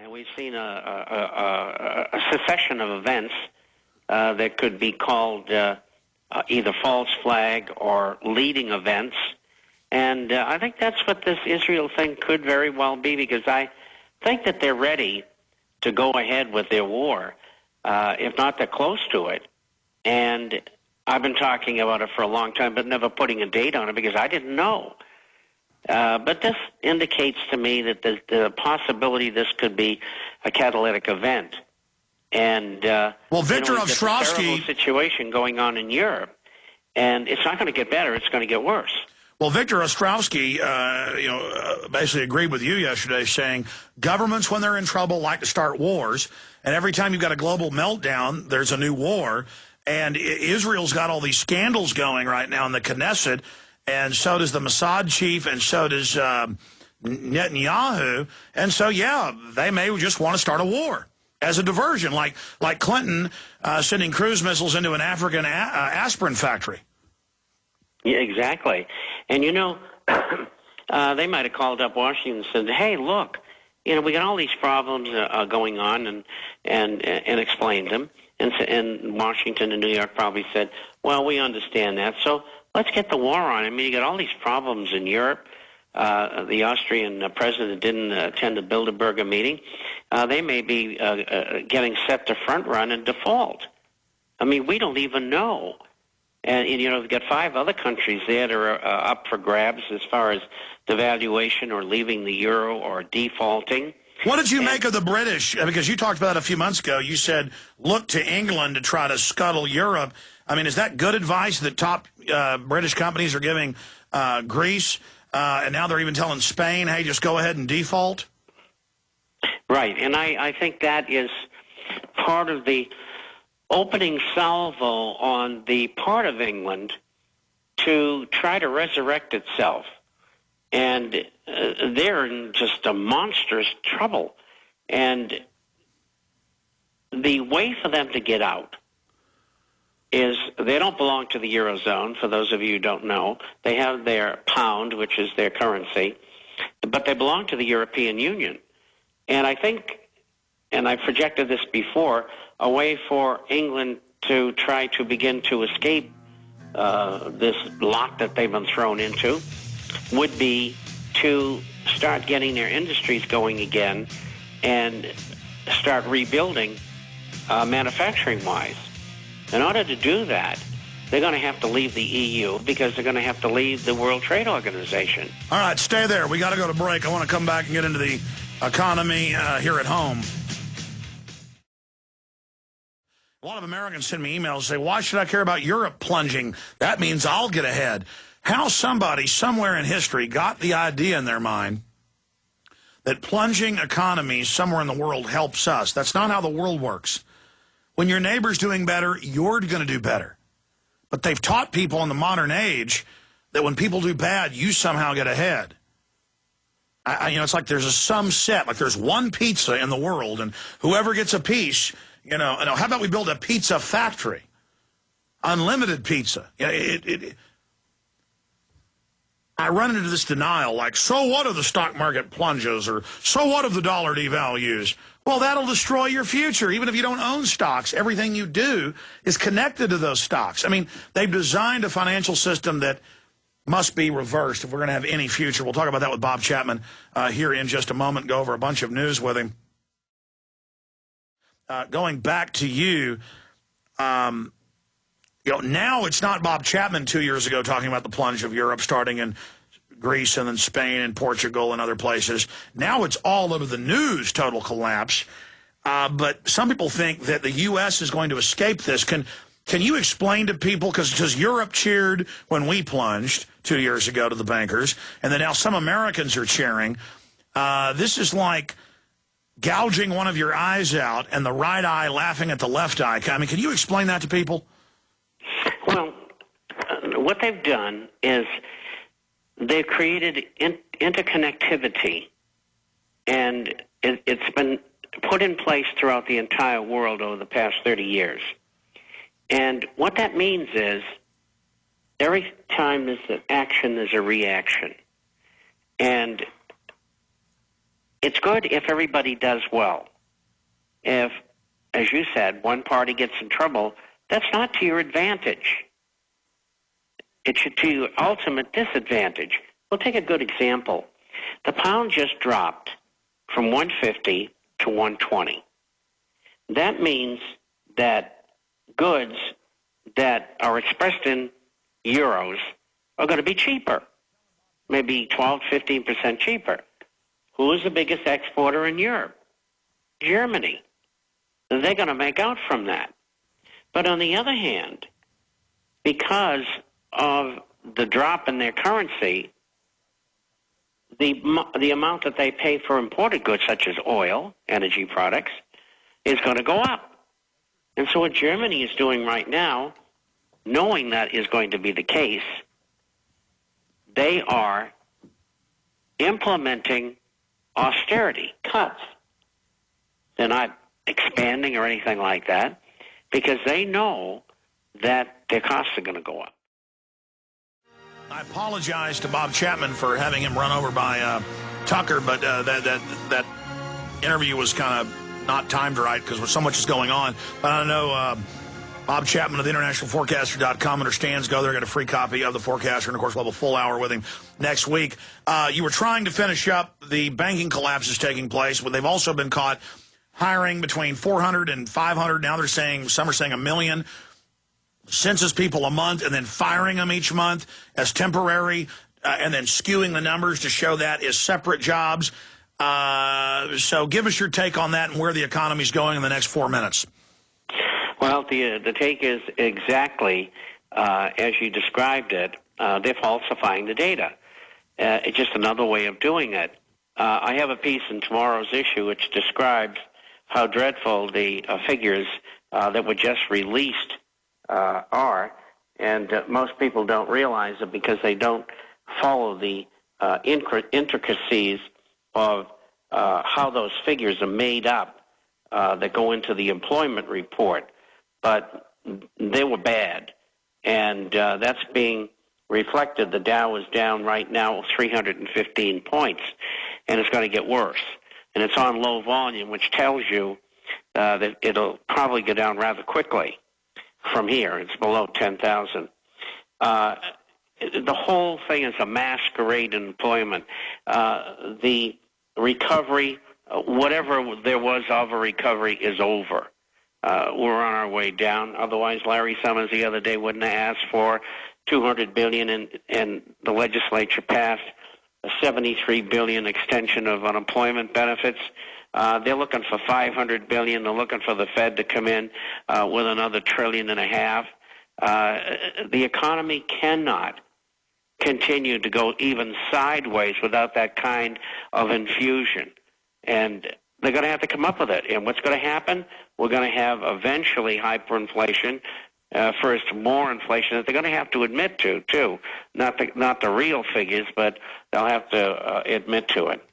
And we've seen a succession of events that could be called either false flag or leading events. And I think that's what this Israel thing could very well be, because I think that they're ready to go ahead with their war. If not, they're close to it. And I've been talking about it for a long time, but never putting a date on it because I didn't know. But this indicates to me that the possibility this could be a catalytic event. And well, Victor Ostrovsky, there's a terrible situation going on in Europe, and it's not going to get better; it's going to get worse. Well, Victor Ostrovsky, basically agreed with you yesterday, saying governments, when they're in trouble, like to start wars, and every time you've got a global meltdown, there's a new war. And Israel's got all these scandals going right now in the Knesset, and so does the Mossad chief, and so does Netanyahu. And so, yeah, they may just want to start a war as a diversion, like Clinton sending cruise missiles into an African aspirin factory. Yeah, exactly. And, they might have called up Washington and said, hey, look, we got all these problems going on, and explained them. And Washington and New York probably said, well, we understand that, so let's get the war on. I mean, you got all these problems in Europe. The Austrian president didn't attend the Bilderberger meeting. They may be getting set to front run and default. I mean, we don't even know. And we've got 5 other countries there that are up for grabs as far as devaluation or leaving the euro or defaulting. What did you make of the British? Because you talked about it a few months ago. You said, look to England to try to scuttle Europe. I mean, is that good advice that top British companies are giving Greece? And now they're even telling Spain, hey, just go ahead and default? Right. And I think that is part of the opening salvo on the part of England to try to resurrect itself. And they're in just a monstrous trouble. And the way for them to get out is they don't belong to the Eurozone, for those of you who don't know. They have their pound, which is their currency, but they belong to the European Union. And I think, and I projected this before, a way for England to try to begin to escape this lock that they've been thrown into would be to start getting their industries going again and start rebuilding manufacturing-wise. In order to do that, they're going to have to leave the EU because they're going to have to leave the World Trade Organization. All right, stay there. We got to go to break. I want to come back and get into the economy here at home. A lot of Americans send me emails and say, why should I care about Europe plunging? That means I'll get ahead. How somebody somewhere in history got the idea in their mind that plunging economies somewhere in the world helps us. That's not how the world works. When your neighbor's doing better, you're going to do better. But they've taught people in the modern age that when people do bad, you somehow get ahead. It's like there's a sum set, like there's one pizza in the world, and whoever gets a piece, how about we build a pizza factory? Unlimited pizza. I run into this denial, like, so what if the stock market plunges, or so what if the dollar devalues? Well, that'll destroy your future. Even if you don't own stocks, everything you do is connected to those stocks. I mean, they've designed a financial system that must be reversed if we're going to have any future. We'll talk about that with Bob Chapman here in just a moment, go over a bunch of news with him. Going back to you, now it's not Bob Chapman 2 years ago talking about the plunge of Europe starting in Greece and then Spain and Portugal and other places. Now it's all over the news, total collapse. But some people think that the U.S. is going to escape this. Can you explain to people, because Europe cheered when we plunged 2 years ago to the bankers, and then now some Americans are cheering. This is like gouging one of your eyes out and the right eye laughing at the left eye. I mean, can you explain that to people? Well, what they've done is they've created interconnectivity, and it's been put in place throughout the entire world over the past 30 years. And what that means is every time there's an action, there's a reaction. And It's good if everybody does well. If, as you said, one party gets in trouble, that's not to your advantage. It should to your ultimate disadvantage. We'll take a good example. The pound just dropped from 150 to 120. That means that goods that are expressed in euros are going to be cheaper, maybe 12, 15% cheaper. Who is the biggest exporter in Europe? Germany. They're going to make out from that. But on the other hand, because of the drop in their currency, the amount that they pay for imported goods, such as oil, energy products, is going to go up. And so what Germany is doing right now, knowing that is going to be the case, they are implementing austerity cuts. They're not expanding or anything like that because they know that their costs are going to go up. I apologize to Bob Chapman for having him run over by Tucker, but that interview was kind of not timed right because so much is going on. But I know Bob Chapman of the internationalforecaster.com understands. Go there, get a free copy of the Forecaster, and of course we'll have a full hour with him next week. You were trying to finish up the banking collapses taking place, but they've also been caught hiring between 400 and 500. Now they're saying, some are saying 1 million census people a month and then firing them each month as temporary and then skewing the numbers to show that as separate jobs. So give us your take on that and where the economy's going in the next 4 minutes. Well, the take is exactly as you described it. They're falsifying the data. It's just another way of doing it. I have a piece in tomorrow's issue which describes how dreadful the figures that were just released are, and most people don't realize it because they don't follow the intricacies of how those figures are made up that go into the employment report. But they were bad, and that's being reflected. The Dow is down right now 315 points, and it's going to get worse. And it's on low volume, which tells you that it'll probably go down rather quickly from here. It's below 10,000. The whole thing is a masquerade in employment. The recovery, whatever there was of a recovery, is over. We're on our way down. Otherwise, Larry Summers the other day wouldn't have asked for $200 billion, and the legislature passed a $73 billion extension of unemployment benefits. They're looking for $500 billion. They're looking for the Fed to come in with another $1.5 trillion. The economy cannot continue to go even sideways without that kind of infusion. And they're going to have to come up with it. And what's going to happen? We're going to have eventually hyperinflation, first more inflation that they're going to have to admit to, too. Not the real figures, but they'll have to admit to it.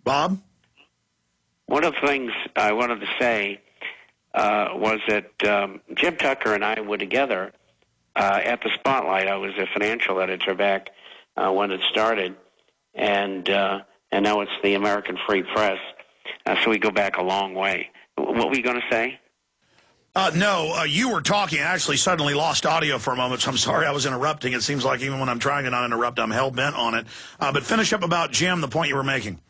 Bob? One of the things I wanted to say was that Jim Tucker and I were together at the Spotlight. I was a financial editor back when it started, and now it's the American Free Press. So we go back a long way. What were you going to say? No, you were talking. I actually suddenly lost audio for a moment, so I'm sorry I was interrupting. It seems like even when I'm trying to not interrupt, I'm hell-bent on it. But finish up about Jim, the point you were making.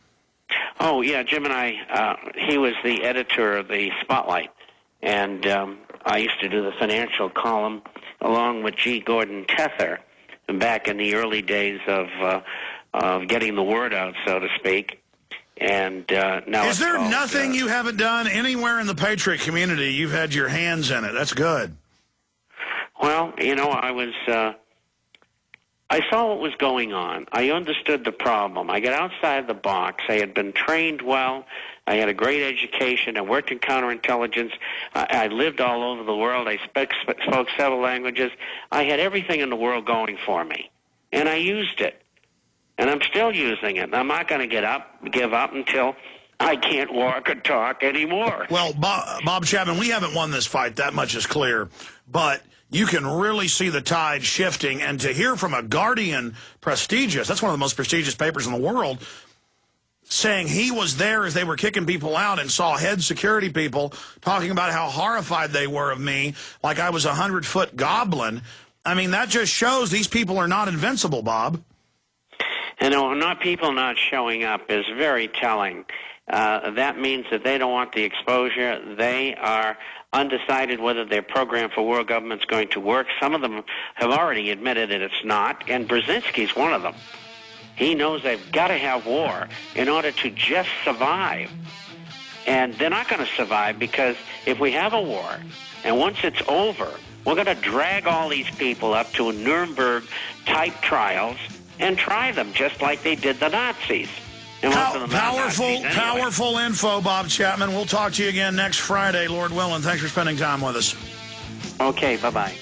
Oh, yeah, Jim and I, he was the editor of the Spotlight, and I used to do the financial column along with G. Gordon Tether back in the early days of getting the word out, so to speak. And now is there nothing you haven't done anywhere in the Patriot community? You've had your hands in it. That's good. Well, you know, I saw what was going on. I understood the problem. I got outside the box. I had been trained well. I had a great education. I worked in counterintelligence. I lived all over the world. I spoke several languages. I had everything in the world going for me, and I used it. And I'm still using it. I'm not going to give up until I can't walk or talk anymore. Well, Bob Chapman, we haven't won this fight. That much is clear. But you can really see the tide shifting. And to hear from a Guardian prestigious, that's one of the most prestigious papers in the world, saying he was there as they were kicking people out and saw head security people talking about how horrified they were of me, like I was a 100-foot goblin. I mean, that just shows these people are not invincible, Bob. And people not showing up is very telling. That means that they don't want the exposure. They are undecided whether their program for world government is going to work. Some of them have already admitted that it's not, and Brzezinski's one of them. He knows they've got to have war in order to just survive. And they're not going to survive because if we have a war, and once it's over, we're going to drag all these people up to Nuremberg-type trials and try them just like they did the Nazis. And Powerful info, Bob Chapman. We'll talk to you again next Friday, Lord willing. Thanks for spending time with us. Okay, bye-bye.